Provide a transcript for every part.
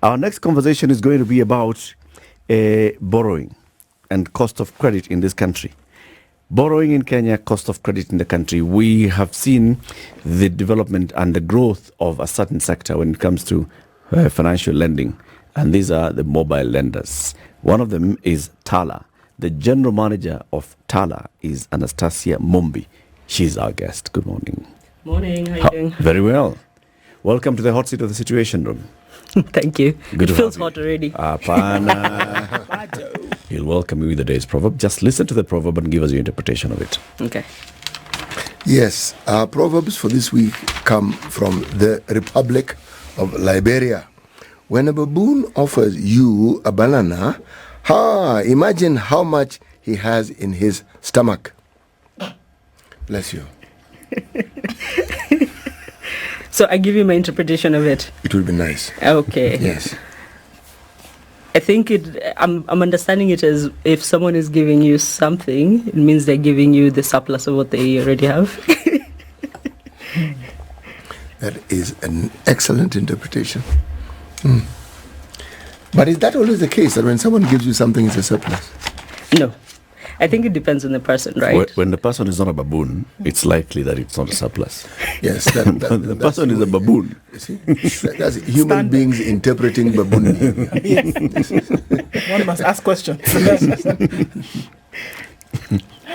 Our next conversation is going to be about borrowing and cost of credit in this country. Borrowing in Kenya, cost of credit in the country. We have seen the development and the growth of a certain sector when it comes to financial lending. And these are the mobile lenders. One of them is Tala. The general manager of Tala is Annestella Mumbi. She's our guest. Good morning. Morning. How are you doing? Very well. Welcome to the hot seat of the Situation Room. Thank you. Good it feels hot already. He'll welcome you with the day's proverb. Just listen to the proverb and give us your interpretation of it. Okay. Yes, our proverbs for this week come from the Republic of Liberia. When a baboon offers you a banana, imagine how much he has in his stomach. Bless you. So I give you my interpretation of it. It will be nice. Okay. Yes. I think I'm understanding it as if someone is giving you something, it means they're giving you the surplus of what they already have. That is an excellent interpretation. But is that always the case, that when someone gives you something, it's a surplus? No. I think it depends on the person, right? When the person is not a baboon, it's likely that it's not a surplus. Yes. The person is a baboon. You see? That's human beings interpreting baboon behavior. One must ask questions. If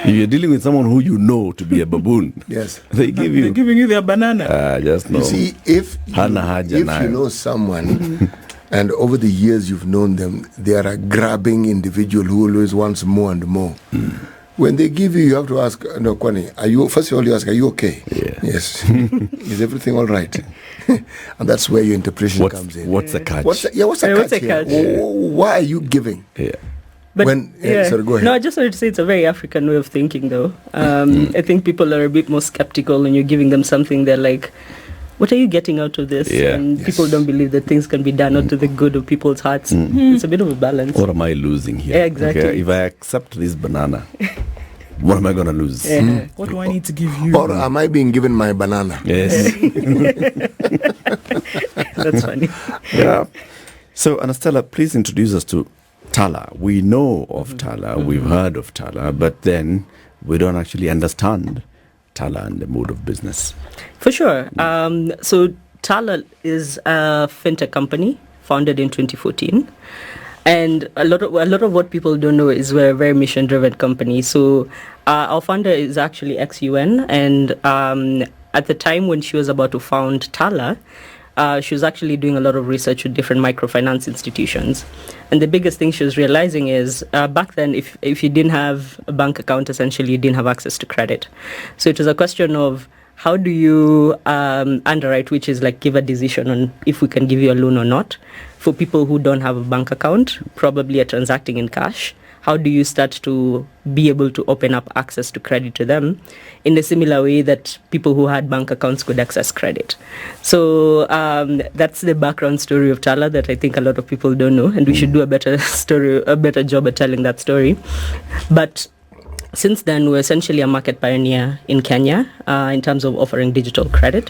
you're dealing with someone who you know to be a baboon, Yes. they're They're giving you their banana. just know. You see, if you know someone and over the years you've known them, they are a grabbing individual who always wants more and more. When they give you have to ask, no, Kwani, first of all you ask, are you okay? Yeah. Yes. Is everything all right? And that's where your interpretation comes in. What's the catch? What's the catch here? Why are you giving? Yeah. But sorry, go ahead. No, I just wanted to say it's a very African way of thinking, though. I think people are a bit more skeptical when you're giving them something. They're like, what are you getting out of this? Yeah. And people don't believe that things can be done out to the good of people's hearts. It's a bit of a balance. What am I losing here? Yeah, exactly. Okay, if I accept this banana, what am I going to lose? Yeah. What do I need to give you? Or am I being given my banana? Yes. That's funny. Yeah. So, Annestella, please introduce us to Tala. We know of Tala, we've heard of Tala, but then we don't actually understand Tala and the mode of business. For sure. So Tala is a fintech company founded in 2014. And a lot of what people don't know is we're a very mission-driven company. So our founder is actually ex-UN, and at the time when she was about to found Tala, she was actually doing a lot of research with different microfinance institutions. And the biggest thing she was realizing is back then, if you didn't have a bank account, essentially you didn't have access to credit. So it was a question of how do you underwrite, which is like give a decision on if we can give you a loan or not. For people who don't have a bank account, probably are transacting in cash, how do you start to be able to open up access to credit to them in a similar way that people who had bank accounts could access credit? So that's the background story of Tala that I think a lot of people don't know, and we should do a better job at telling that story. But since then, we're essentially a market pioneer in Kenya in terms of offering digital credit.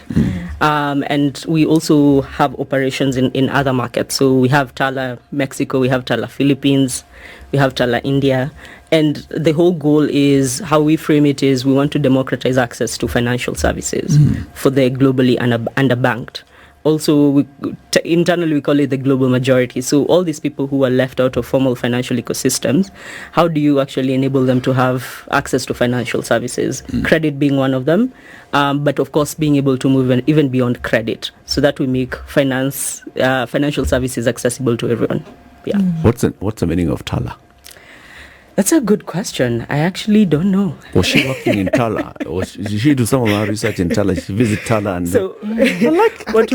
And we also have operations in other markets. So we have Tala Mexico, we have Tala Philippines, we have Tala India. And the whole goal is, how we frame it is, we want to democratize access to financial services for the globally underbanked. Also, internally we call it the global majority. So all these people who are left out of formal financial ecosystems, how do you actually enable them to have access to financial services? Credit being one of them, but of course being able to move even beyond credit, so that we make financial services accessible to everyone. Yeah. What's the meaning of Tala? That's a good question. I actually don't know. Was she working in Tala? Or did she do some of her research in Tala? She visit Tala and... So what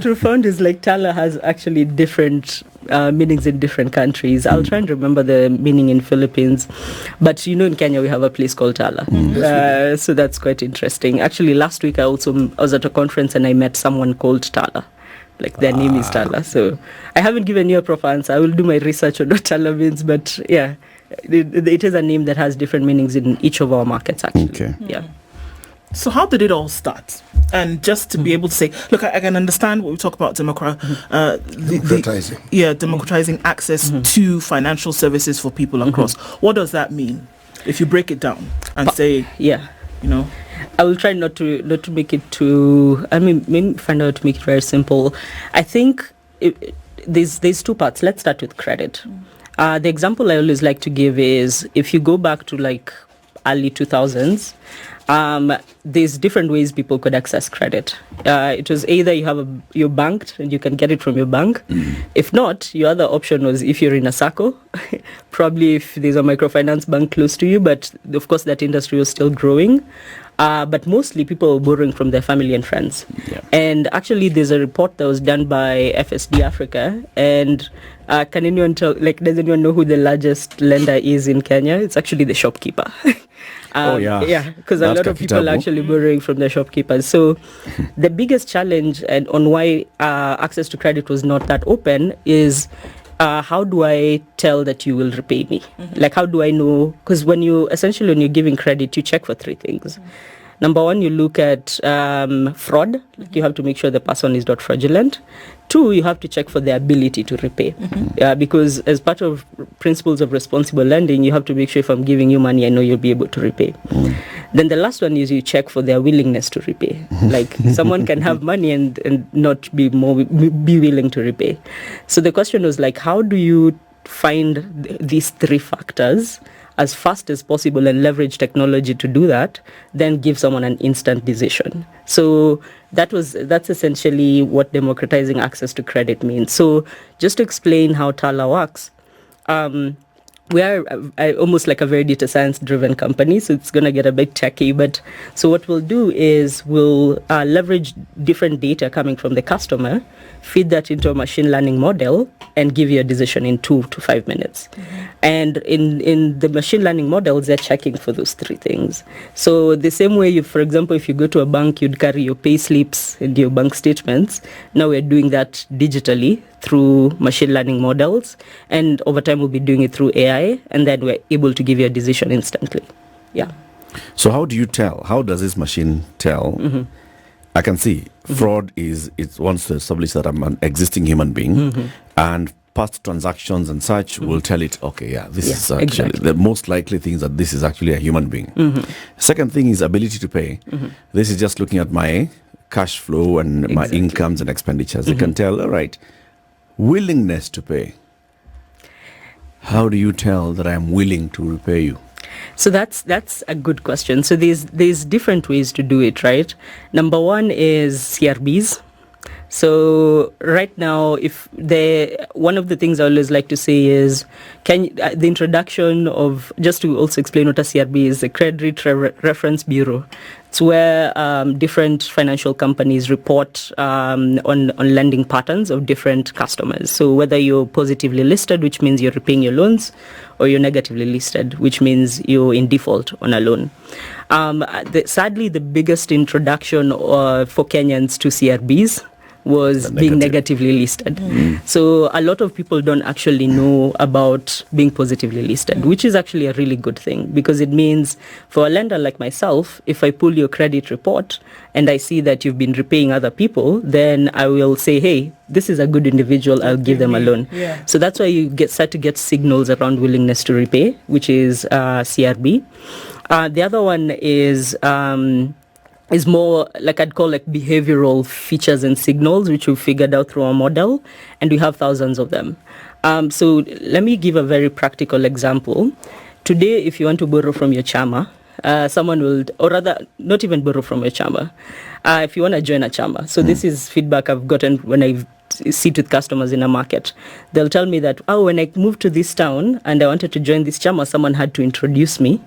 we found is like Tala has actually different meanings in different countries. I'll try and remember the meaning in Philippines. But in Kenya we have a place called Tala. So that's quite interesting. Actually, last week I was at a conference and I met someone called Tala. Like their name is Tala. So I haven't given you a proper answer. I will do my research on what Tala means, but yeah, it is a name that has different meanings in each of our markets, actually. Okay. Yeah. So how did it all start? And just to be able to say, look, I can understand what we talk about democratizing. Democratizing access to financial services for people across. What does that mean? If you break it down and say, you know, I will try not to make it too. I mean, maybe find out to make it very simple. I think there's two parts. Let's start with credit. The example I always like to give is if you go back to like early 2000s. There's different ways people could access credit. It was either you're banked and you can get it from your bank. If not, your other option was if you're in a SACCO, probably if there's a microfinance bank close to you, but of course that industry was still growing. But mostly people were borrowing from their family and friends. Yeah. And actually there's a report that was done by FSD Africa, and can anyone does anyone know who the largest lender is in Kenya? It's actually the shopkeeper. Because a lot of people are actually borrowing from their shopkeepers. So the biggest challenge and on why access to credit was not that open is how do I tell that you will repay me? Like, how do I know? Because when you're giving credit, you check for three things. Number one, you look at fraud. Like, you have to make sure the person is not fraudulent. Two, you have to check for the ability to repay. Because as part of principles of responsible lending, you have to make sure if I'm giving you money, I know you'll be able to repay. Then the last one is you check for their willingness to repay. Like, someone can have money and not be willing to repay. So the question was like, how do you find these three factors as fast as possible and leverage technology to do that, then give someone an instant decision. So that's essentially what democratizing access to credit means. So just to explain how Tala works, we are almost like a very data science driven company, so it's going to get a bit techy. But so what we'll do is we'll leverage different data coming from the customer, feed that into a machine learning model, and give you a decision in 2 to 5 minutes. And in the machine learning models, they're checking for those three things. So the same way, for example, if you go to a bank, you'd carry your pay slips and your bank statements. Now we're doing that digitally through machine learning models, and over time we'll be doing it through AI, and then we're able to give you a decision instantly. Yeah. So how do you tell? How does this machine tell? I can see fraud it wants to establish that I'm an existing human being, and past transactions and such will tell it, this is actually exactly. The most likely things that this is actually a human being. Second thing is ability to pay. This is just looking at my cash flow and my incomes and expenditures. They can tell, all right, willingness to pay. How do you tell that I am willing to repay you? So that's a good question. So there's different ways to do it, right? Number one is CRBs. So right now, one of the things I always like to say is, the introduction of, just to also explain what a CRB is, a Credit Reference Bureau. It's where different financial companies report on lending patterns of different customers. So whether you're positively listed, which means you're repaying your loans, or you're negatively listed, which means you're in default on a loan. Sadly, the biggest introduction for Kenyans to CRBs was being negatively listed. So a lot of people don't actually know about being positively listed, which is actually a really good thing, because it means for a lender like myself, if I pull your credit report and I see that you've been repaying other people, then I will say, hey, this is a good individual, I'll give them a loan. Yeah. So that's why you start to get signals around willingness to repay, which is CRB. The other one is more like I'd call like behavioral features and signals, which we figured out through our model, and we have thousands of them. So let me give a very practical example. Today, if you want to borrow from your chama, someone will, or rather, not even borrow from your chama. If you want to join a chama, so this is feedback I've gotten when I sit with customers in a market. They'll tell me that, when I moved to this town and I wanted to join this chama, someone had to introduce me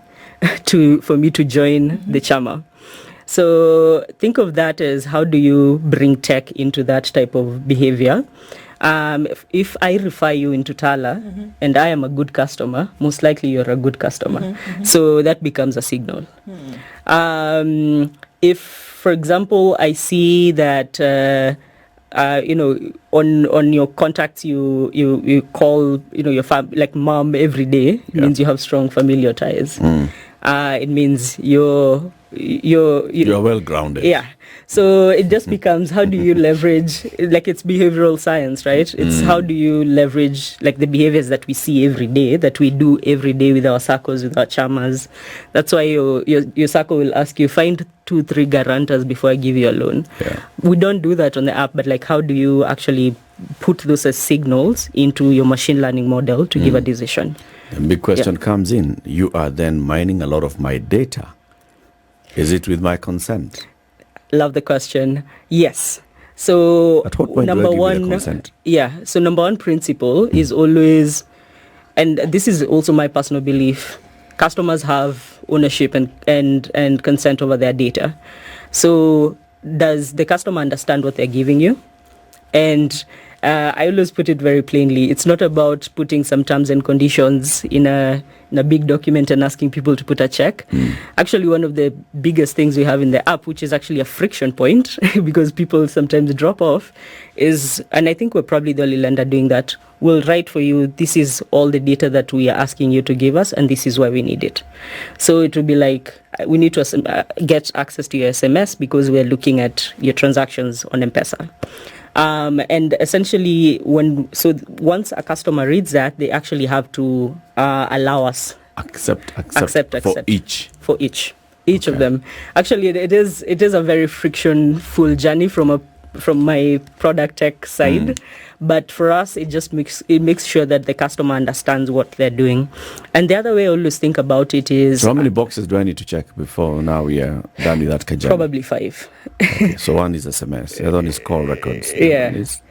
for me to join the chama. So think of that as, how do you bring tech into that type of behavior? If I refer you into Tala and I am a good customer, most likely you're a good customer. So that becomes a signal. If, for example, I see that on your contacts you call your like mom every day, it means you have strong familial ties. It means you're you're well grounded. Yeah. So it just becomes, how do you leverage, like, it's behavioral science, right? It's how do you leverage, like, the behaviors that we see every day, that we do every day with our SACCOs, with our chamas. That's why your SACCO will ask you, find 2-3 guarantors before I give you a loan. Yeah. We don't do that on the app, but like, how do you actually put those as signals into your machine learning model to give a decision? The big question comes in. You are then mining a lot of my data. Is it with my consent? Love the question. Yes. So At what point number do I give one, you the consent? yeah. So number one principle is always, and this is also my personal belief, customers have ownership and consent over their data. So does the customer understand what they're giving you? And I always put it very plainly. It's not about putting some terms and conditions in a big document and asking people to put a check. Actually, one of the biggest things we have in the app, which is actually a friction point because people sometimes drop off, is, and I think we're probably the only lender doing that, we'll write for you, this is all the data that we are asking you to give us, and this is why we need it. So it will be like, we need to get access to your SMS because we're looking at your transactions on M-Pesa. And essentially, once a customer reads that, they actually have to allow us Accept. For each of them. Actually, it is a very frictionful journey from my product tech side, but for us, it makes sure that the customer understands what they're doing. And the other way I always think about it is, So how many boxes do I need to check before now we are done with that kajam? probably 5. Okay, so one is SMS, the other one is call records. The Yeah. other one is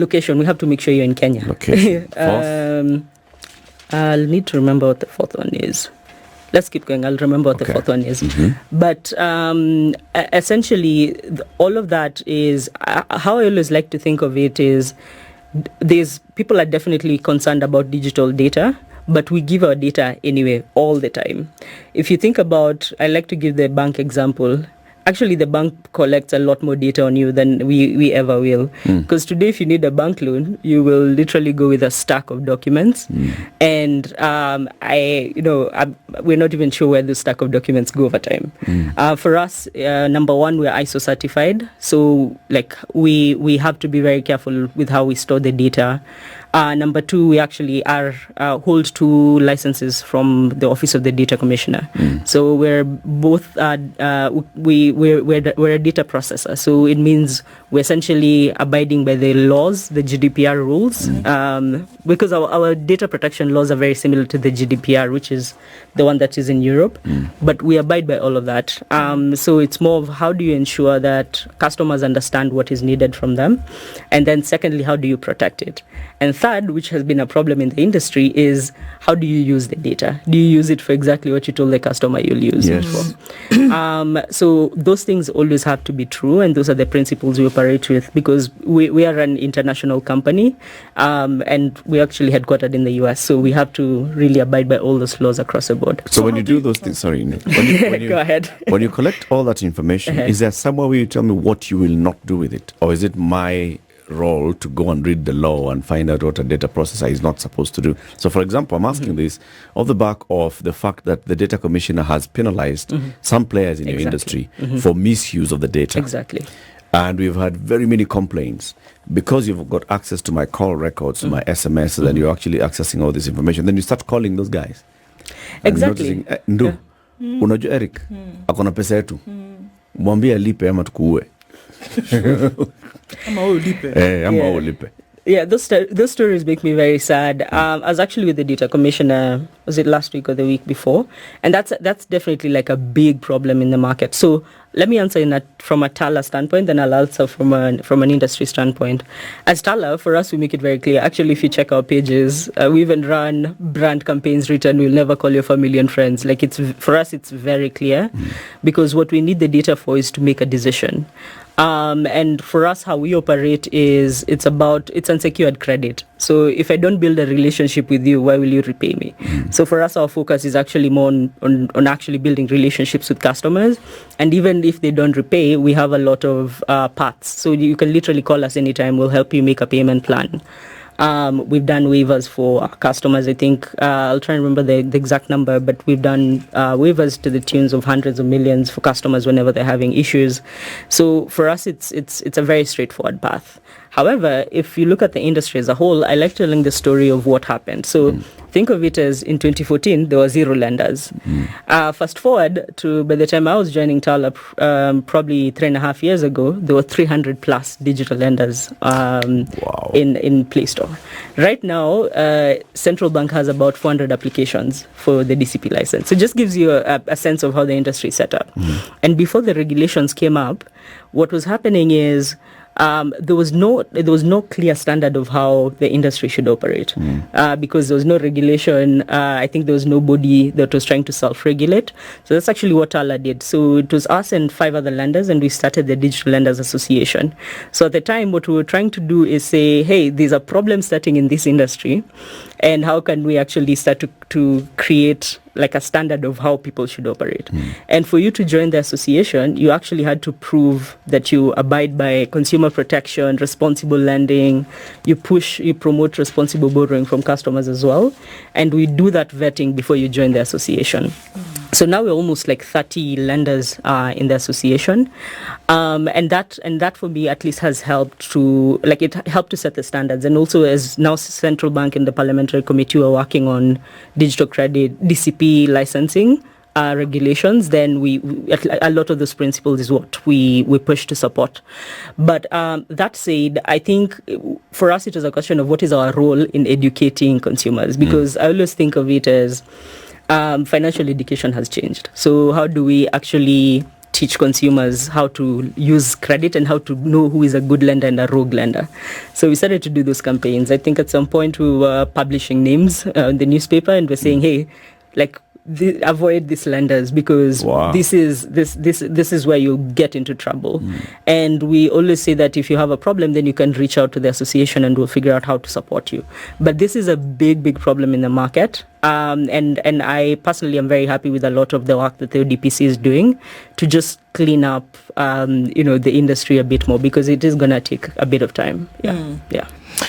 Location. We have to make sure you're in Kenya. location. Fourth? I'll need to remember what the fourth one is. Let's keep going. I'll remember what the fourth one is. But essentially, all of that is, how I always like to think of it is, people are definitely concerned about digital data, but we give our data anyway, all the time. If you think about, I like to give the bank example. Actually, the bank collects a lot more data on you than we ever will. Because today, if you need a bank loan, you will literally go with a stack of documents. And we're not even sure where the stack of documents go over time. For us, number one, we're ISO certified. So like we have to be very careful with how we store the data. Number two, we actually hold 2 licenses from the Office of the Data Commissioner. So we're both we're a data processor. So it means we're essentially abiding by the laws, the GDPR rules, because our data protection laws are very similar to the GDPR, which is the one that is in Europe. But we abide by all of that. So it's more of, how do you ensure that customers understand what is needed from them, and then secondly, how do you protect it? And third, which has been a problem in the industry, is how do you use the data? Do you use it for exactly what you told the customer you'll use it for? So those things always have to be true, and those are the principles we operate with, because we are an international company, and we actually headquartered in the US, so we have to really abide by all those laws across the board. So when you do those things, sorry, when you, Go ahead. When you collect all that information, is there somewhere where you tell me what you will not do with it? Or is it my role to go and read the law and find out what a data processor is not supposed to do? So, for example, I'm asking this off the back of the fact that the data commissioner has penalized some players in your industry for misuse of the data. Exactly. And we've had very many complaints because you've got access to my call records, to my SMS, and you're actually accessing all this information. Then you start calling those guys. Exactly. Unajua Eric, akona pesa yetu. Mwambie alipe ama tukuue. Yeah, those stories make me very sad. I was actually with the data commissioner, was it last week or the week before? And that's definitely like a big problem in the market. So let me answer from a Tala standpoint, then I'll answer from an industry standpoint. As Tala, for us, we make it very clear. Actually, if you check our pages, we even run brand campaigns written, "We'll never call your family and friends." Like, for us, it's very clear, because what we need the data for is to make a decision. And for us, how we operate is it's unsecured credit. So if I don't build a relationship with you, why will you repay me? So for us, our focus is actually more on actually building relationships with customers. And even if they don't repay, we have a lot of paths. So you can literally call us anytime. We'll help you make a payment plan. We've done waivers for our customers. I think I'll try and remember the exact number, but we've done waivers to the tunes of hundreds of millions for customers whenever they're having issues. So for us, it's a very straightforward path. However, if you look at the industry as a whole, I like telling the story of what happened. So think of it as in 2014, there were 0 lenders. Fast forward to by the time I was joining Tala, probably 3.5 years ago, there were 300 plus digital lenders in Play Store. Right now, Central Bank has about 400 applications for the DCP license. So it just gives you a sense of how the industry is set up. And before the regulations came up, what was happening is there was no clear standard of how the industry should operate because there was no regulation. I think there was nobody that was trying to self-regulate. So that's actually what Tala did. So it was us and 5 other lenders, and we started the Digital Lenders Association. So at the time, what we were trying to do is say, hey, there's a problem starting in this industry, and how can we actually start to create like a standard of how people should operate. And for you to join the association, you actually had to prove that you abide by consumer protection, responsible lending, you promote responsible borrowing from customers as well. And we do that vetting before you join the association. So now we're almost like 30 lenders in the association, and that for me at least has helped to set the standards. And also, as now Central Bank and the Parliamentary Committee are working on digital credit DCP licensing regulations, then a lot of those principles is what we push to support. But that said, I think for us it is a question of what is our role in educating consumers, because I always think of it as financial education has changed. So how do we actually teach consumers how to use credit and how to know who is a good lender and a rogue lender? So we started to do those campaigns. I think at some point we were publishing names in the newspaper, and we're saying, hey, like, avoid these lenders because this is where you get into trouble. And we always say that if you have a problem, then you can reach out to the association and we'll figure out how to support you. But this is a big problem in the market. And I personally am very happy with a lot of the work that the ODPC is doing to just clean up the industry a bit more, because it is going to take a bit of time.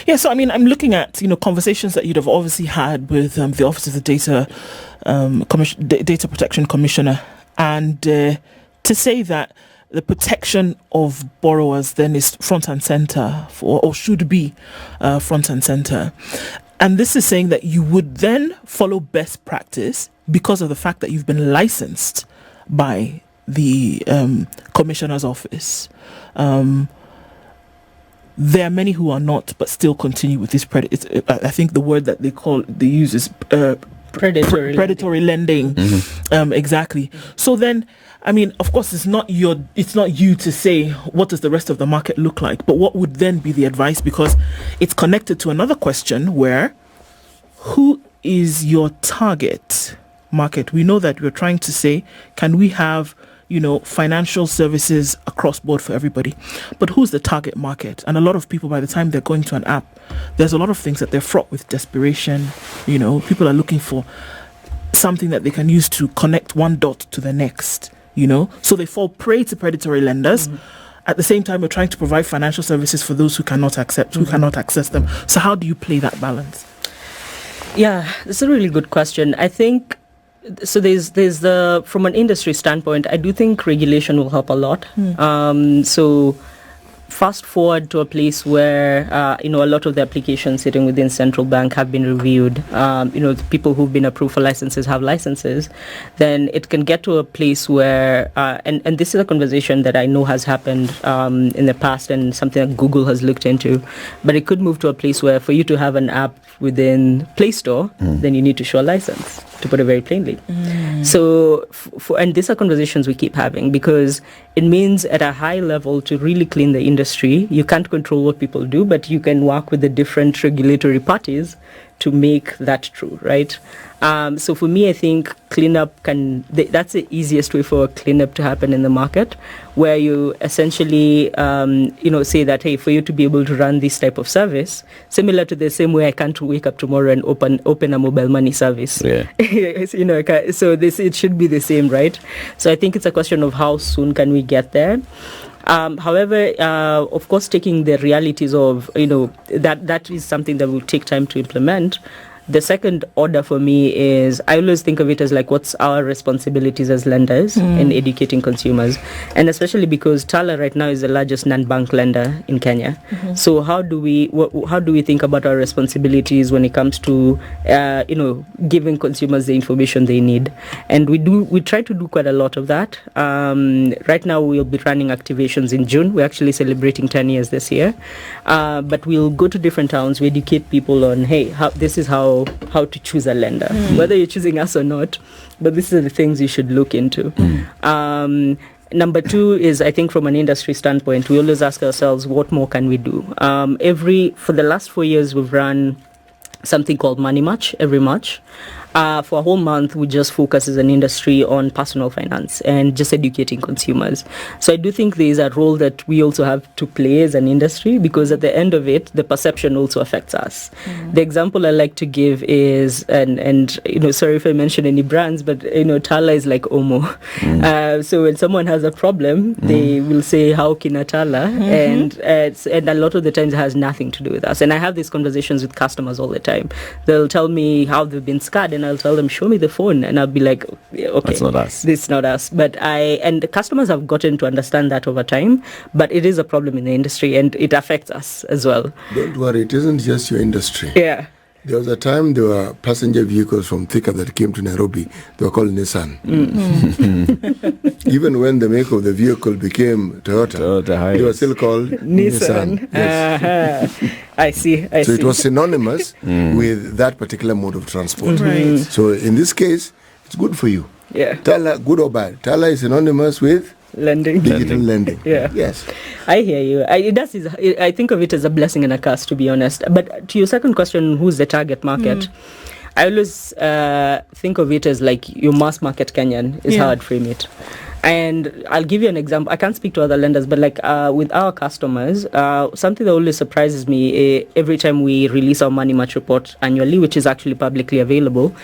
Yeah, so I mean, I'm looking at conversations that you'd have obviously had with the Office of the Data Protection Commissioner, and to say that the protection of borrowers then is front and center or should be front and center. And this is saying that you would then follow best practice because of the fact that you've been licensed by the Commissioner's office. There are many who are not, but still continue with this I think the word that they use is predatory lending. Exactly. So then, I mean, of course, it's not you to say what does the rest of the market look like, but what would then be the advice? Because it's connected to another question where, who is your target market? We know that we're trying to say, can we have financial services across board for everybody, but who's the target market? And a lot of people, by the time they're going to an app, there's a lot of things that they're fraught with desperation. People are looking for something that they can use to connect one dot to the next, so they fall prey to predatory lenders. At the same time, we're trying to provide financial services for those who cannot access them. So how do you play that balance? Yeah, it's a really good question. I think so. There's from an industry standpoint, I do think regulation will help a lot. So fast forward to a place where a lot of the applications sitting within Central Bank have been reviewed. The people who've been approved for licenses have licenses. Then it can get to a place where and this is a conversation that I know has happened in the past and something that Google has looked into. But it could move to a place where for you to have an app within Play Store, then you need to show a license, to put it very plainly. So, and these are conversations we keep having, because it means at a high level to really clean the industry, you can't control what people do, but you can work with the different regulatory parties to make that true, right? So for me, I think cleanup that's the easiest way for a cleanup to happen in the market, where you essentially, say that, hey, for you to be able to run this type of service, similar to the same way I can't wake up tomorrow and open a mobile money service. Yeah. So it should be the same, right? So I think it's a question of how soon can we get there. However, of course, taking the realities of, that is something that will take time to implement. The second order for me is I always think of it as like what's our responsibilities as lenders in educating consumers, and especially because Tala right now is the largest non-bank lender in Kenya. So how do we think about our responsibilities when it comes to giving consumers the information they need? And we try to do quite a lot of that. Right now we'll be running activations in June. We're actually celebrating 10 years this year, but we'll go to different towns. We educate people on this is how to choose a lender, whether you're choosing us or not, but these are the things you should look into. Number two is, I think from an industry standpoint, we always ask ourselves, what more can we do? For the last 4 years, we've run something called Money Match every March. For a whole month, we just focus as an industry on personal finance and just educating consumers. So I do think there is a role that we also have to play as an industry, because at the end of it, the perception also affects us. The example I like to give is, and sorry if I mention any brands, but Tala is like Omo. So when someone has a problem, they will say, how can Tala? And a lot of the times it has nothing to do with us. And I have these conversations with customers all the time. They'll tell me how they've been scarred, and I'll tell them, show me the phone, and I'll be like, okay, that's not us. This is not us. But the customers have gotten to understand that over time, but it is a problem in the industry, and it affects us as well. Don't worry, it isn't just your industry. Yeah. There was a time there were passenger vehicles from Thika that came to Nairobi. They were called Nissan. Even when the make of the vehicle became Toyota they were still called Nissan. Yes. I see. So it was synonymous with that particular mode of transport. Right. So in this case, it's good for you. Yeah. Tala, good or bad? Tala is synonymous with digital lending. Yeah. Yes. I hear you. I think of it as a blessing and a curse, to be honest. But to your second question, who's the target market? I always think of it as like your mass market Kenyan is how I'd frame it. And I'll give you an example. I can't speak to other lenders, but like with our customers, something that always surprises me every time we release our Money Match report annually, which is actually publicly available,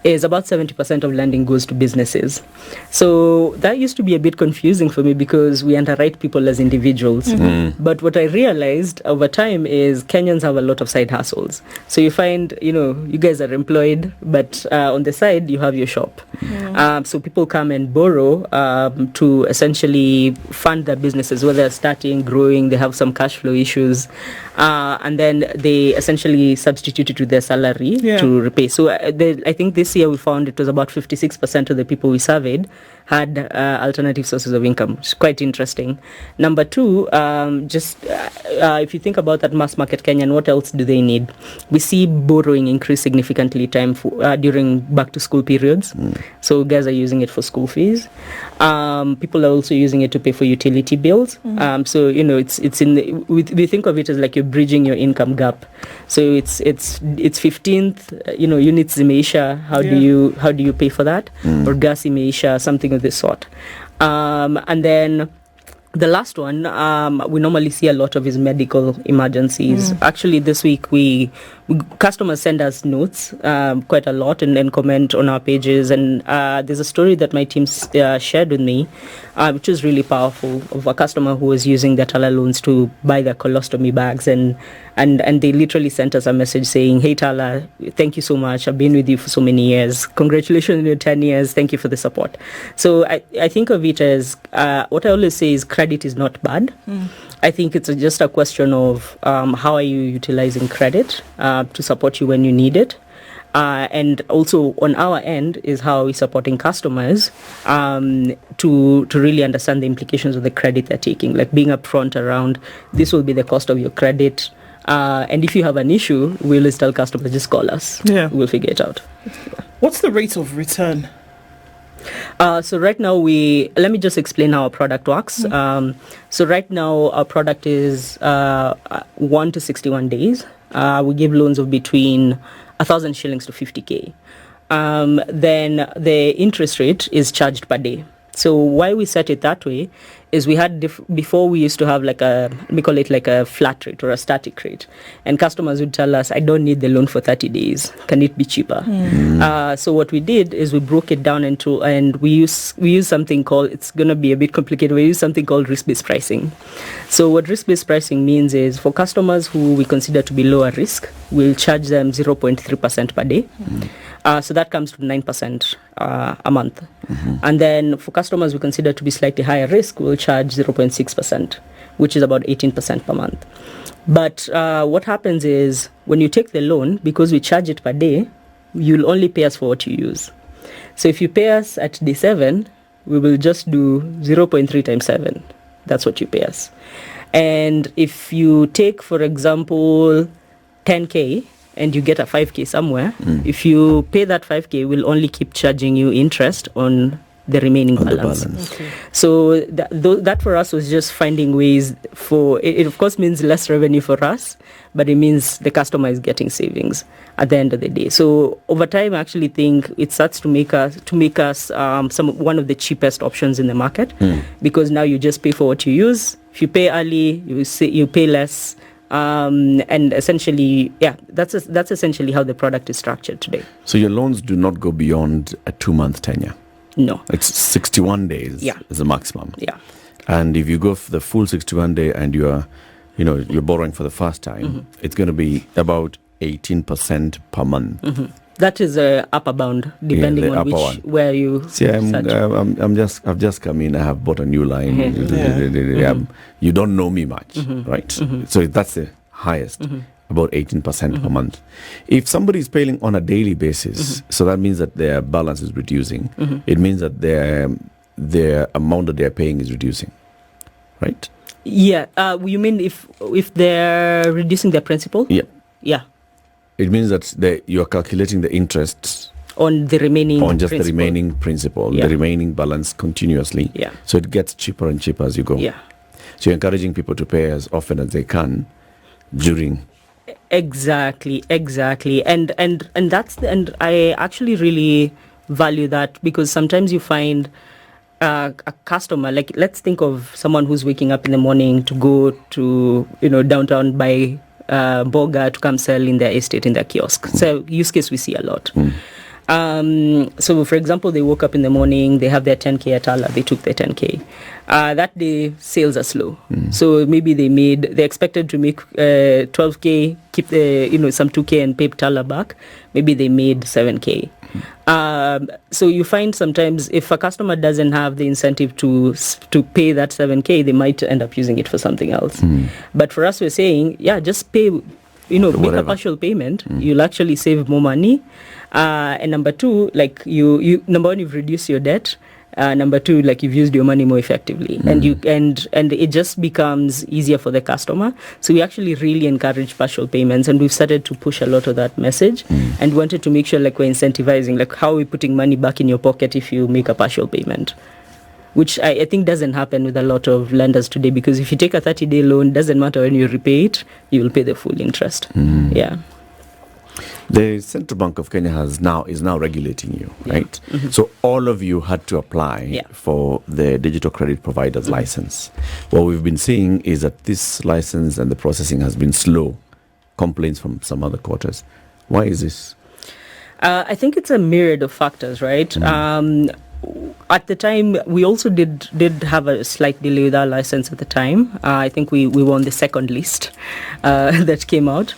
is about 70% of lending goes to businesses. So that used to be a bit confusing for me because we underwrite people as individuals. But what I realized over time is Kenyans have a lot of side hustles. So you find, you guys are employed, but on the side, you have your shop. So people come and borrow to essentially fund their businesses, whether they're starting, growing, they have some cash flow issues, and then they essentially substitute it with their salary to repay. So I think this year we found it was about 56% of the people we surveyed had alternative sources of income. It's quite interesting. Number two, if you think about that mass market Kenyan, what else do they need? We see borrowing increase significantly during back to school periods. So guys are using it for school fees. People are also using it to pay for utility bills. So it's we think of it as like you're bridging your income gap. So it's 15th, units zimeisha. How do you pay for that? Or gas imeisha, something of this sort. And then the last one we normally see a lot of is medical emergencies. Actually, this week customers send us notes quite a lot and then comment on our pages, and there's a story that my team shared with me which is really powerful, of a customer who was using their Tala loans to buy their colostomy bags, and they literally sent us a message saying, hey Tala, thank you so much, I've been with you for so many years, congratulations on your 10 years, thank you for the support. So I think of it as what I always say is credit is not bad. I think it's just a question of how are you utilizing credit to support you when you need it. And also on our end is how we're supporting customers to really understand the implications of the credit they're taking, like being upfront around this will be the cost of your credit. And if you have an issue, we'll always tell customers, just call us. We'll figure it out. What's the rate of return? So right now let me just explain how our product works. So right now our product is 1 to 61 days. We give loans of between 1,000 shillings to 50K. Then the interest rate is charged per day. So why we set it that way is we had before we used to have we call it like a flat rate or a static rate, and customers would tell us, I don't need the loan for 30 days. Can it be cheaper? So what we did is we broke it down into, and we use something called, it's going to be a bit complicated, we use something called risk-based pricing. So what risk-based pricing means is for customers who we consider to be lower risk, we'll charge them 0.3% per day. So that comes to 9% a month. And then for customers we consider to be slightly higher risk, we'll charge 0.6%, which is about 18% per month. But what happens is when you take the loan, because we charge it per day, you'll only pay us for what you use. So if you pay us at day 7, we will just do 0.3 times 7. That's what you pay us. And if you take, for example, 10K, and you get a 5K somewhere, if you pay that 5K, we'll only keep charging you interest on the remaining balance. Okay. So that for us was just finding ways for, it of course means less revenue for us, but it means the customer is getting savings at the end of the day. So over time, I actually think it starts to make us one of the cheapest options in the market, because now you just pay for what you use. If you pay early, you pay less. And essentially, that's essentially how the product is structured today. So your loans do not go beyond a 2-month tenure? No. It's 61 days is the maximum. Yeah. And if you go for the full 61 day and you're borrowing for the first time, it's going to be about 18% per month. That is a upper bound, depending on where you. See, I've just come in. I have bought a new line. You don't know me much, right? So that's the highest, about 18% per month. If somebody is paying on a daily basis, so that means that their balance is reducing. It means that their amount that they're paying is reducing, right? Yeah. You mean if they're reducing their principal? Yeah. Yeah. It means that you are calculating the interest on the remaining the remaining principal, the remaining balance continuously. Yeah. So it gets cheaper and cheaper as you go. Yeah. So you're encouraging people to pay as often as they can during. Exactly. And I actually really value that, because sometimes you find a customer, like let's think of someone who's waking up in the morning to go to downtown by Boga to come sell in their estate, in their kiosk. So use case we see a lot. So for example, they woke up in the morning, they have their 10K at Tala, they took their 10K. That day sales are slow. So maybe they expected to make 12K, keep the some 2K and pay Tala back. Maybe they made 7K. So you find sometimes if a customer doesn't have the incentive to pay that 7K, they might end up using it for something else. But for us, we're saying, just pay, make a partial payment. You'll actually save more money. And number two, like number one, you've reduced your debt. Number two, like you've used your money more effectively, and it just becomes easier for the customer. So we actually really encourage partial payments, and we've started to push a lot of that message, and wanted to make sure like we're incentivizing, like how are we putting money back in your pocket if you make a partial payment, which I think doesn't happen with a lot of lenders today, because if you take a 30-day loan, doesn't matter when you repay it, you will pay the full interest. Yeah. The Central Bank of Kenya is now regulating you, right? So all of you had to apply for the digital credit provider's license. What we've been seeing is that this license and the processing has been slow. Complaints from some other quarters. Why is this? I think it's a myriad of factors, right? At the time, we also did have a slight delay with our license at the time. I think we were on the second list that came out.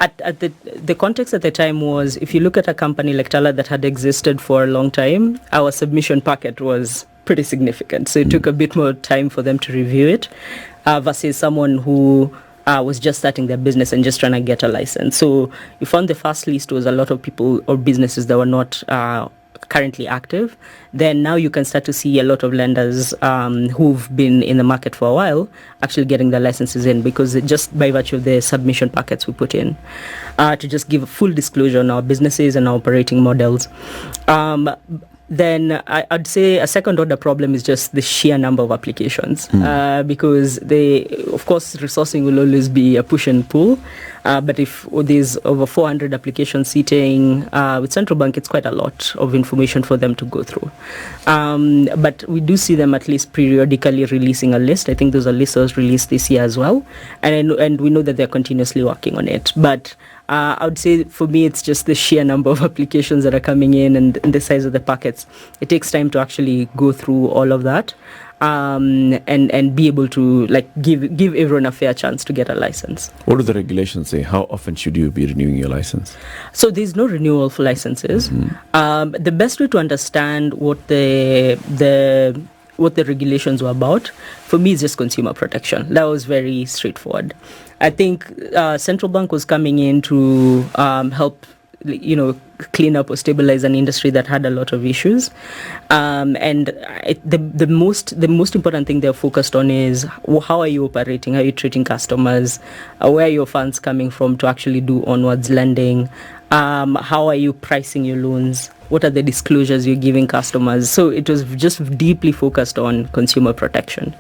At the context at the time was, if you look at a company like Tala that had existed for a long time, our submission packet was pretty significant. So it took a bit more time for them to review it versus someone who was just starting their business and just trying to get a license. So you found the first list was a lot of people or businesses that were not currently active. Then now you can start to see a lot of lenders who've been in the market for a while actually getting their licenses in, because just by virtue of the submission packets we put in to just give a full disclosure on our businesses and our operating models. Then I'd say a second order problem is just the sheer number of applications, because of course resourcing will always be a push and pull. But if there's over 400 applications sitting with Central Bank, it's quite a lot of information for them to go through. But we do see them at least periodically releasing a list. I think there's a list that was released this year as well. And we know that they're continuously working on it. But I would say for me, it's just the sheer number of applications that are coming in and the size of the packets. It takes time to actually go through all of that and be able to give everyone a fair chance to get a license. What do the regulations say? How often should you be renewing your license? So there's no renewal for licenses. The best way to understand what the regulations were about, for me, is just consumer protection. That was very straightforward. I think Central Bank was coming in to help, clean up or stabilize an industry that had a lot of issues. The most important thing they're focused on is how are you operating, how are you treating customers, where are your funds coming from to actually do onwards lending, how are you pricing your loans, what are the disclosures you're giving customers. So it was just deeply focused on consumer protection.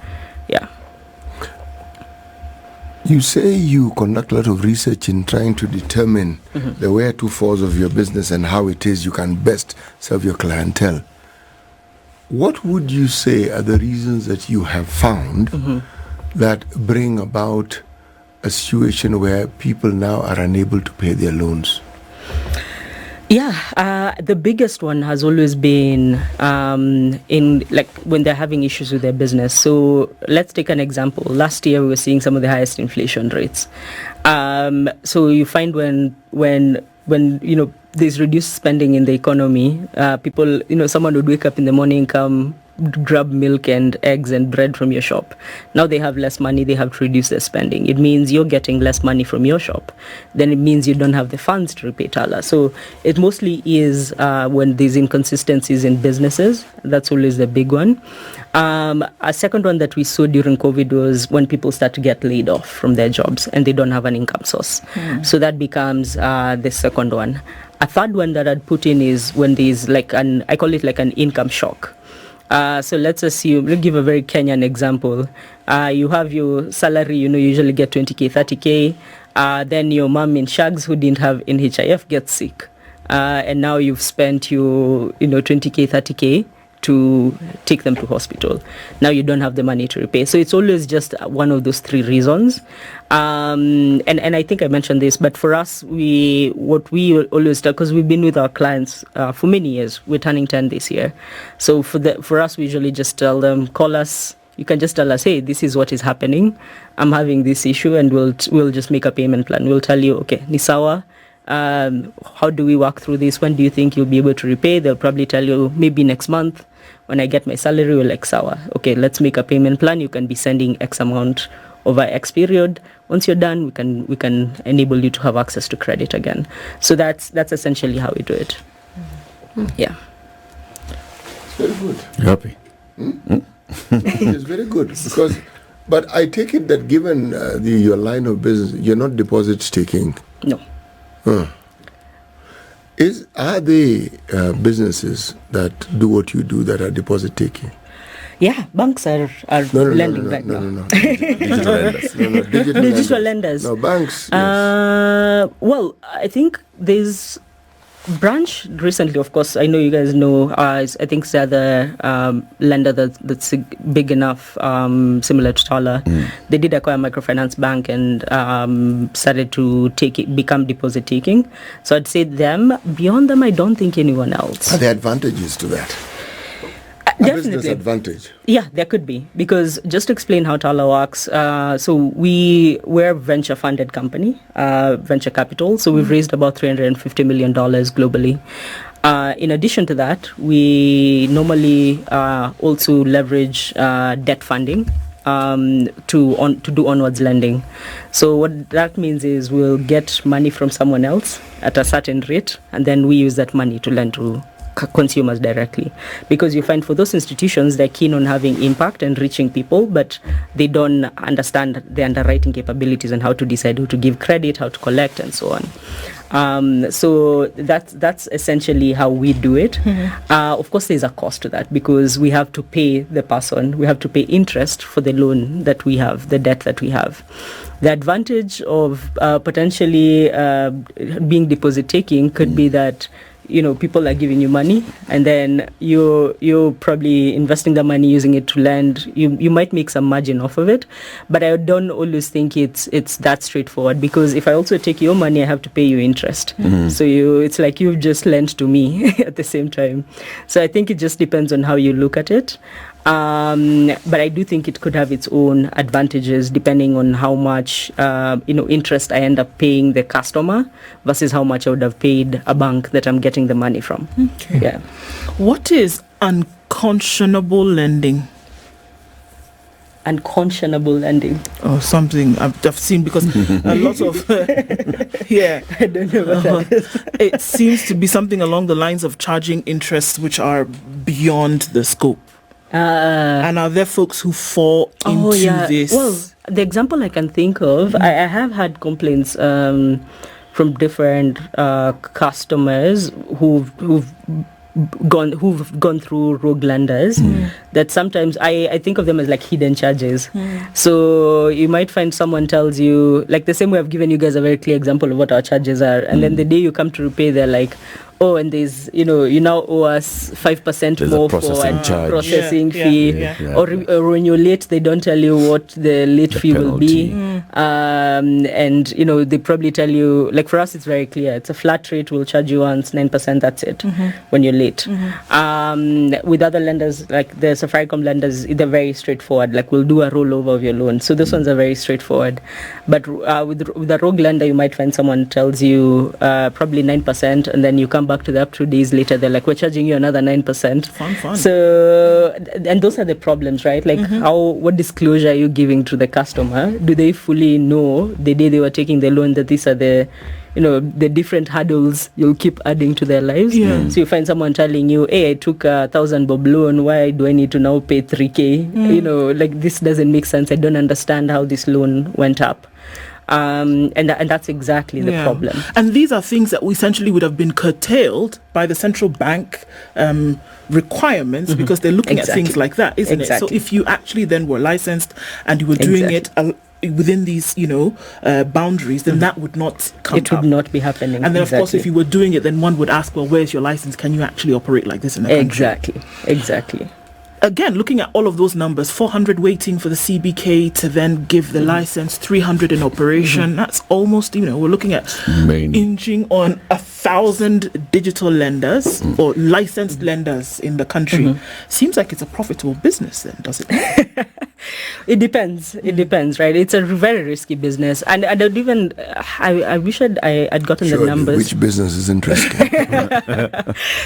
Yeah. You say you conduct a lot of research in trying to determine the wherefores of your business and how it is you can best serve your clientele. What would you say are the reasons that you have found that bring about a situation where people now are unable to pay their loans? Yeah, the biggest one has always been when they're having issues with their business. So let's take an example. Last year we were seeing some of the highest inflation rates. So you find when there's reduced spending in the economy, people, someone would wake up in the morning, come grab milk and eggs and bread from your shop. Now they have less money, they have to reduce their spending. It means you're getting less money from your shop. Then it means you don't have the funds to repay Tala. So it mostly is when there's inconsistencies in businesses. That's always the big one. A second one that we saw during COVID was when people start to get laid off from their jobs and they don't have an income source. So that becomes the second one. A third one that I'd put in is when there's I call it like an income shock. So let's give a very Kenyan example. You have your salary, you usually get 20K, 30K. Then your mom in Shags who didn't have NHIF gets sick. And now you've spent your, 20K, 30K to take them to hospital. Now you don't have the money to repay. So it's always just one of those three reasons. And I think I mentioned this, but for us, what we always do, because we've been with our clients for many years, we're turning 10 this year. So for us, we usually just tell them, call us. You can just tell us, hey, this is what is happening. I'm having this issue, and we'll just make a payment plan. We'll tell you, okay, Nisawa, how do we work through this? When do you think you'll be able to repay? They'll probably tell you maybe next month. When I get my salary, we'll Sawa. Okay, let's make a payment plan. You can be sending X amount over X period. Once you're done, we can enable you to have access to credit again. So that's essentially how we do it. Yeah. It's very good. You happy? It's very good because, but I take it that given your line of business, you're not deposit taking. No. Are there businesses that do what you do that are deposit taking? Yeah, banks are lending right now. No. Digital lenders. Digital lenders. No, banks. Yes. Well, I think there's branch recently, of course, I know you guys know, I think it's the other lender that's big enough, similar to Tala. They did acquire a microfinance bank and started to become deposit taking. So I'd say them. Beyond them, I don't think anyone else. Are there advantages to that? Definitely. Business advantage. Yeah, there could be. Because just to explain how Tala works, so we're a venture-funded company, venture capital. So we've raised about $350 million globally. In addition to that, we normally also leverage debt funding to do onwards lending. So what that means is we'll get money from someone else at a certain rate, and then we use that money to lend to consumers directly, because you find for those institutions they're keen on having impact and reaching people, but they don't understand the underwriting capabilities and how to decide who to give credit, how to collect, and so on. So that's essentially how we do it. Of course, there's a cost to that because we have to pay the person, we have to pay interest for the loan that we have, the debt that we have. The advantage of potentially being deposit taking could be that people are giving you money, and then you're probably investing the money, using it to lend. You might make some margin off of it, but I don't always think it's that straightforward, because if I also take your money, I have to pay you interest. So it's like you've just lent to me at the same time. So I think it just depends on how you look at it. But I do think it could have its own advantages depending on how much interest I end up paying the customer versus how much I would have paid a bank that I'm getting the money from. Okay. Yeah. What is unconscionable lending? Unconscionable lending. Oh, something I've seen, because a lot of I don't know what that is. It seems to be something along the lines of charging interests which are beyond the scope. And are there folks who fall into this? Well, the example I can think of, I have had complaints from different customers who've gone through rogue lenders, that sometimes I think of them as like hidden charges. So you might find someone tells you, like the same way I've given you guys a very clear example of what our charges are, and then the day you come to repay, they're like, oh, and there's, you now owe us 5% there's more a processing charge. processing fee. Or when you're late, they don't tell you what the late fee will be. And, they probably tell you, like for us, it's very clear. It's a flat rate. We'll charge you once, 9%, that's it, when you're late. With other lenders, like the Safaricom lenders, they're very straightforward. Like, we'll do a rollover of your loan. So those ones are very straightforward. But with a rogue lender, you might find someone tells you probably 9%, and then you come back to the app 2 days later, they're like, we're charging you another 9%. Fun. So, and those are the problems, right? Like, what disclosure are you giving to the customer? Do they fully know the day they were taking the loan that these are the different hurdles you'll keep adding to their lives? So you find someone telling you, hey, I took 1,000 bob loan, why do I need to now pay 3K? Like, this doesn't make sense. I don't understand how this loan went up. And that's exactly the problem. And these are things that essentially would have been curtailed by the central bank requirements, because they're looking at things like that, isn't it? So if you actually then were licensed and you were doing it within these, boundaries, then that would not come up. It would not be happening. And then, of course, if you were doing it, then one would ask, well, where's your license? Can you actually operate like this in the country? Exactly. Again, looking at all of those numbers, 400 waiting for the CBK to then give the license, 300 in operation. That's almost, we're looking at inching on 1,000 digital lenders or licensed lenders in the country. Seems like it's a profitable business then, does it? It depends. It depends, right? It's a very risky business. And I don't even, I wish I'd gotten the numbers. Which business is interesting?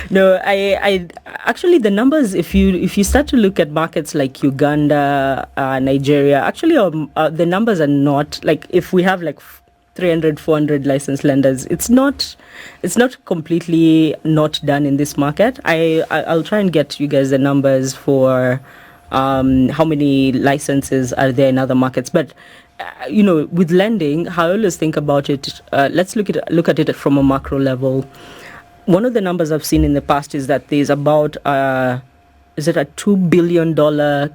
No, I actually, the numbers, if you start to look at markets like Uganda, Nigeria, actually the numbers are not, like, if we have like 300, 400 licensed lenders, it's not completely not done in this market. I'll try and get you guys the numbers for how many licenses are there in other markets. But with lending, how I always think about it, let's look at it from a macro level. One of the numbers I've seen in the past is that there's about is it a $2 billion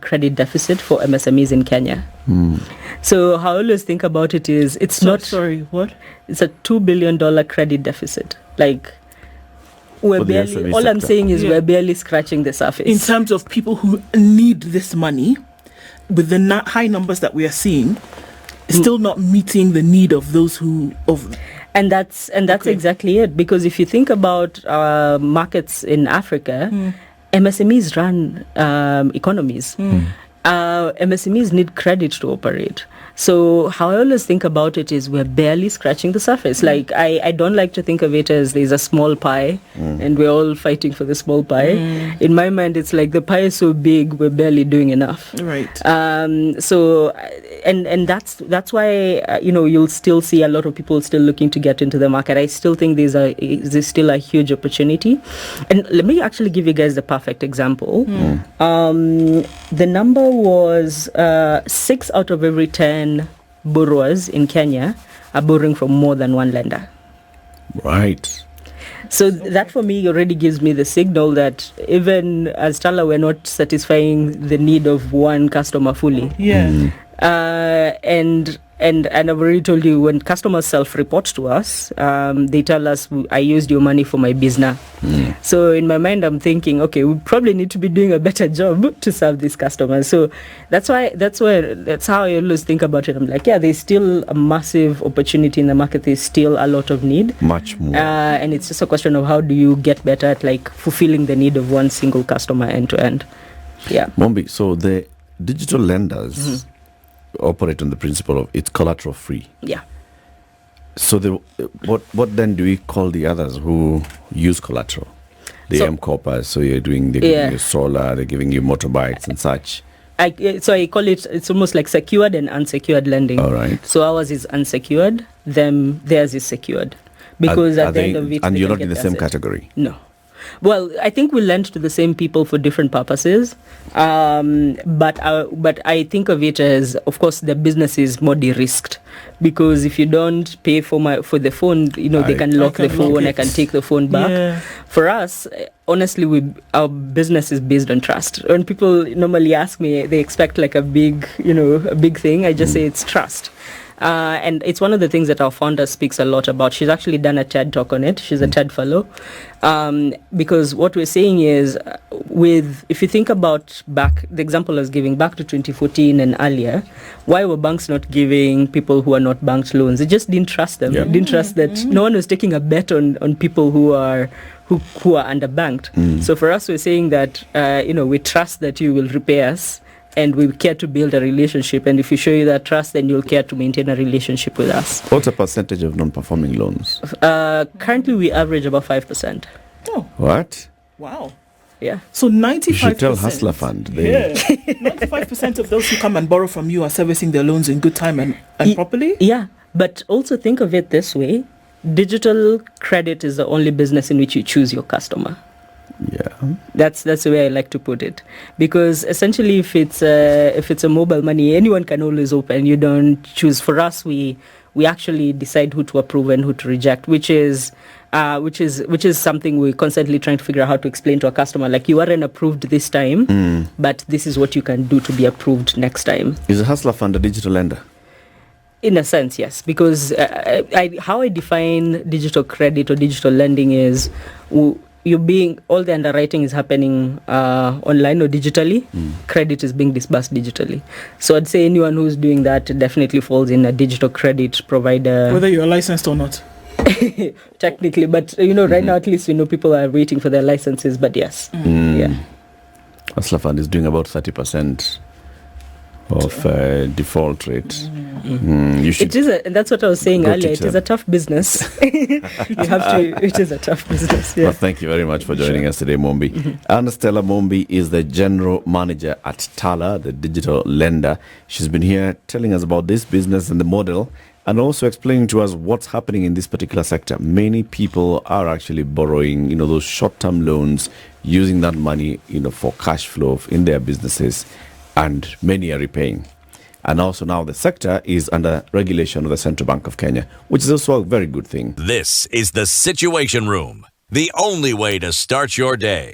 credit deficit for MSMEs in Kenya? So how I always think about it is, it's not... Sorry, what? It's a $2 billion credit deficit. Like, we're barely... All I'm saying is we're barely scratching the surface. In terms of people who need this money, with the high numbers that we are seeing, still not meeting the need of those who... And that's exactly it. Because if you think about markets in Africa... MSMEs run economies. MSMEs need credit to operate. So how I always think about it is we're barely scratching the surface. Like, I don't like to think of it as there's a small pie and we're all fighting for the small pie. In my mind, it's like the pie is so big, we're barely doing enough. Right. So, and that's why, you'll still see a lot of people still looking to get into the market. I still think there's still a huge opportunity. And let me actually give you guys the perfect example. The number was 6 out of every 10 borrowers in Kenya are borrowing from more than one lender. Right. So that for me already gives me the signal that even as Tala, we're not satisfying the need of one customer fully. Yeah. And I've already told you, when customers self-report to us, they tell us, I used your money for my business. So in my mind, I'm thinking, okay, we probably need to be doing a better job to serve these customers. So that's how I always think about it. I'm like, yeah, there's still a massive opportunity in the market. There's still a lot of need. Much more. And it's just a question of how do you get better at like fulfilling the need of one single customer end to end. Yeah. Mumbi, so the digital lenders operate on the principle of it's collateral free. Yeah. So what then do we call the others who use collateral? The M-Corpers, so they're giving you solar, they're giving you motorbikes and such. So I call it's almost like secured and unsecured lending. All right. So ours is unsecured, theirs is secured. Because at the end of it, and you're not in the same category? No. Well, I think we lend to the same people for different purposes, but I think of it as, of course, the business is more de-risked, because if you don't pay for the phone, they can lock the phone. I can take the phone back. Yeah. For us, honestly, our business is based on trust. When people normally ask me, they expect like a big thing. I just say it's trust. And it's one of the things that our founder speaks a lot about. She's actually done a TED talk on it. She's a TED fellow. Because what we're saying is, if you think about back, the example I was giving back to 2014 and earlier, why were banks not giving people who are not banked loans? They just didn't trust them. They didn't trust that no one was taking a bet on people who are underbanked. So for us, we're saying that, we trust that you will repay us, and we care to build a relationship. And if we show you that trust, then you'll care to maintain a relationship with us. What's the percentage of non-performing loans? Currently, we average about 5%. Oh. What? Wow. Yeah. So 95%. You should tell Hustler Fund. Yeah. 95% of those who come and borrow from you are servicing their loans in good time and properly? Yeah. But also think of it this way. Digital credit is the only business in which you choose your customer. Yeah, that's the way I like to put it, because essentially, if it's a mobile money, anyone can always open. You don't choose. For us, we actually decide who to approve and who to reject, which is something we're constantly trying to figure out how to explain to a customer. Like, you aren't approved this time, but this is what you can do to be approved next time. Is a Hustler Fund a digital lender? In a sense, yes, because how I define digital credit or digital lending is. All the underwriting is happening online or digitally. Credit is being disbursed digitally. So I'd say anyone who's doing that definitely falls in a digital credit provider. Whether you're licensed or not. Technically, but right now at least people are waiting for their licenses. But yes, yeah. Hustler Fund is doing about 30% of default rate. It is, and that's what I was saying earlier. It is a tough business. It is a tough business. Yeah. Well, thank you very much for joining us today, Mumbi. Annestella Mumbi is the general manager at Tala, the digital lender. She's been here telling us about this business and the model, and also explaining to us what's happening in this particular sector. Many people are actually borrowing, those short-term loans, using that money, for cash flow in their businesses, and many are repaying. And also now the sector is under regulation of the Central Bank of Kenya, which is also a very good thing. This is the Situation Room, the only way to start your day.